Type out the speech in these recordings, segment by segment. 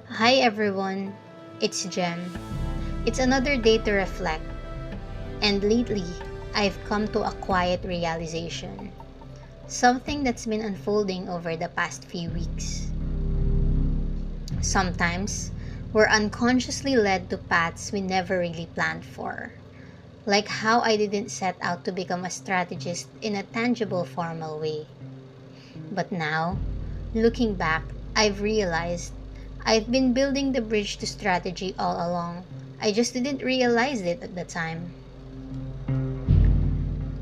Hi everyone, it's Jem. It's another day to reflect, and lately, I've come to a quiet realization. Something that's been unfolding over the past few weeks. Sometimes, we're unconsciously led to paths we never really planned for. Like how I didn't set out to become a strategist in a tangible, formal way. But now, looking back, I've realized I've been building the bridge to strategy all along. I just didn't realize it at the time.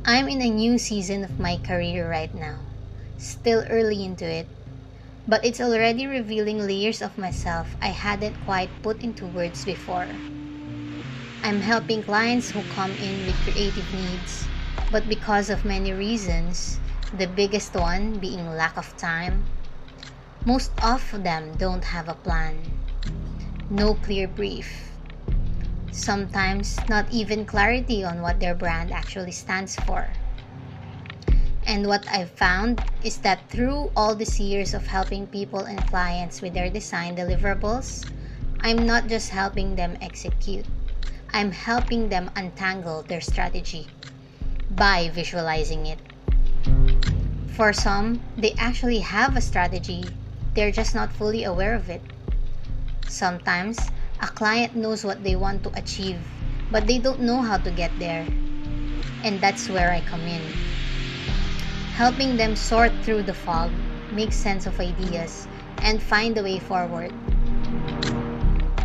I'm in a new season of my career right now. Still early into it, but it's already revealing layers of myself I hadn't quite put into words before. I'm helping clients who come in with creative needs, but because of many reasons, the biggest one being lack of time, most of them don't have a plan, no clear brief, sometimes not even clarity on what their brand actually stands for. And what I've found is that through all these years of helping people and clients with their design deliverables, I'm not just helping them execute, I'm helping them untangle their strategy by visualizing it. For some, they actually have a strategy, they're just not fully aware of it. Sometimes, a client knows what they want to achieve, but they don't know how to get there. And that's where I come in, helping them sort through the fog, make sense of ideas, and find a way forward.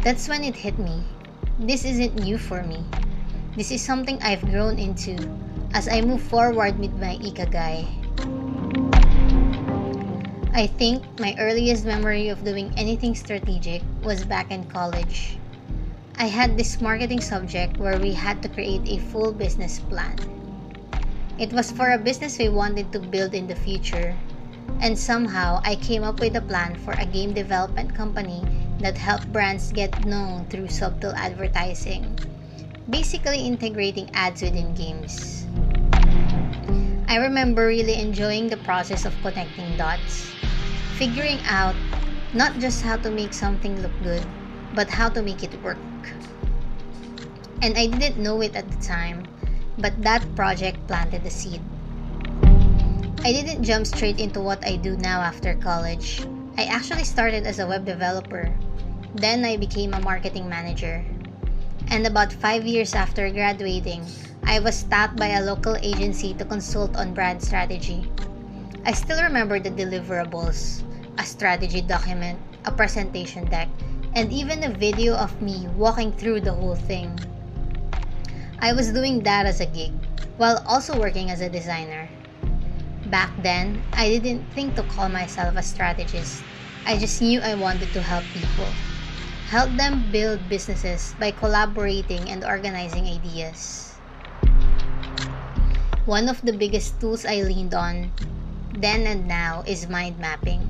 That's when it hit me. This isn't new for me. This is something I've grown into as I move forward with my Ikagai. I think my earliest memory of doing anything strategic was back in college. I had this marketing subject where we had to create a full business plan. It was for a business we wanted to build in the future, and somehow I came up with a plan for a game development company that helped brands get known through subtle advertising, basically integrating ads within games. I remember really enjoying the process of connecting dots, figuring out not just how to make something look good, but how to make it work. And I didn't know it at the time, but that project planted the seed. I didn't jump straight into what I do now after college. I actually started as a web developer. Then I became a marketing manager. And about 5 years after graduating, I was tapped by a local agency to consult on brand strategy. I still remember the deliverables, a strategy document, a presentation deck, and even a video of me walking through the whole thing. I was doing that as a gig, while also working as a designer. Back then, I didn't think to call myself a strategist. I just knew I wanted to help people. Help them build businesses by collaborating and organizing ideas. One of the biggest tools I leaned on then and now is mind mapping.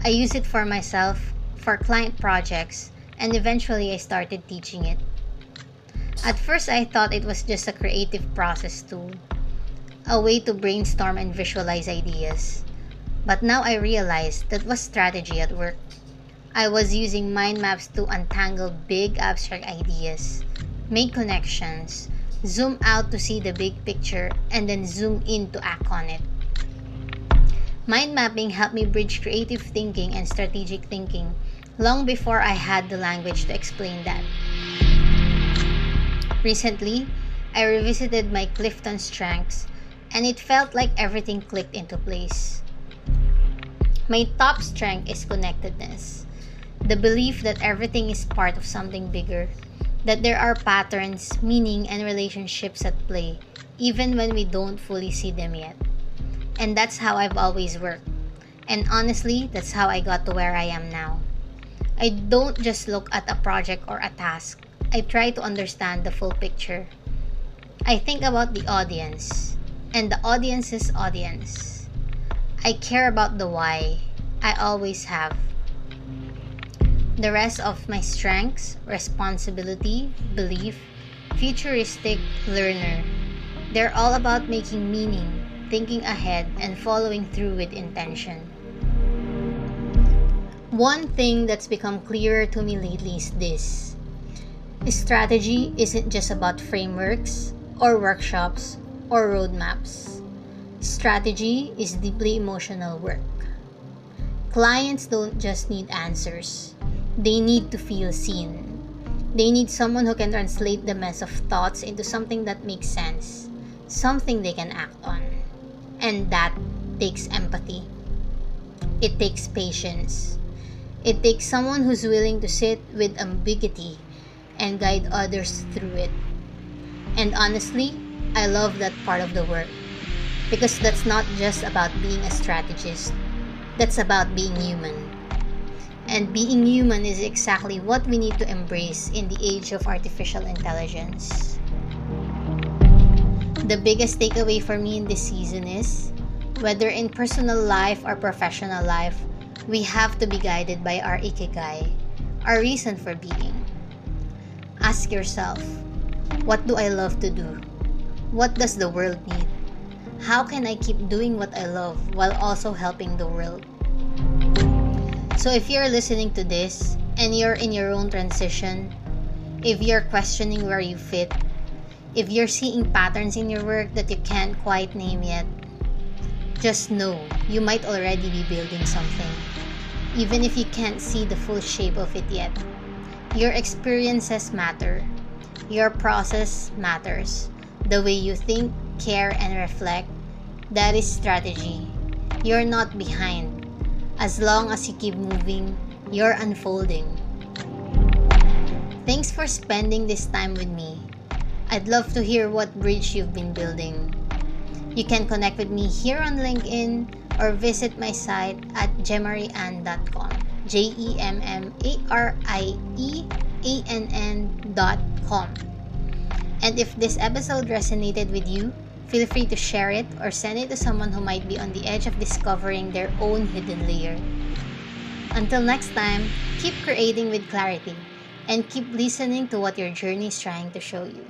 I use it for myself, for client projects, and eventually I started teaching it. At first, I thought it was just a creative process tool, a way to brainstorm and visualize ideas. But now I realize that was strategy at work. I was using mind maps to untangle big abstract ideas, make connections, zoom out to see the big picture, and then zoom in to act on it. Mind mapping helped me bridge creative thinking and strategic thinking long before I had the language to explain that. Recently, I revisited my Clifton strengths and it felt like everything clicked into place. My top strength is connectedness, the belief that everything is part of something bigger, that there are patterns, meaning, and relationships at play, even when we don't fully see them yet. And that's how I've always worked. And honestly, that's how I got to where I am now. I don't just look at a project or a task. I try to understand the full picture. I think about the audience and the audience's audience. I care about the why. I always have. The rest of my strengths, responsibility, belief, futuristic, learner. They're all about making meaning, thinking ahead, and following through with intention. One thing that's become clearer to me lately is this: strategy isn't just about frameworks or workshops or roadmaps. Strategy is deeply emotional work. Clients don't just need answers, they need to feel seen. They need someone who can translate the mess of thoughts into something that makes sense, something they can act on. And that takes empathy. It takes patience. It takes someone who's willing to sit with ambiguity and guide others through it. And honestly, I love that part of the work because that's not just about being a strategist, that's about being human. And being human is exactly what we need to embrace in the age of artificial intelligence. The biggest takeaway for me in this season is whether in personal life or professional life, we have to be guided by our ikigai, our reason for being. Ask yourself, what do I love to do? What does the world need? How can I keep doing what I love while also helping the world? So if you're listening to this and you're in your own transition, if you're questioning where you fit, if you're seeing patterns in your work that you can't quite name yet, just know you might already be building something, even if you can't see the full shape of it yet. Your experiences matter. Your process matters. The way you think, care, and reflect, that is strategy. You're not behind. As long as you keep moving, you're unfolding. Thanks for spending this time with me. I'd love to hear what bridge you've been building. You can connect with me here on LinkedIn or visit my site at gemmarieann.com. GEMMARIEANN.com. And if this episode resonated with you, feel free to share it or send it to someone who might be on the edge of discovering their own hidden layer. Until next time, keep creating with clarity and keep listening to what your journey is trying to show you.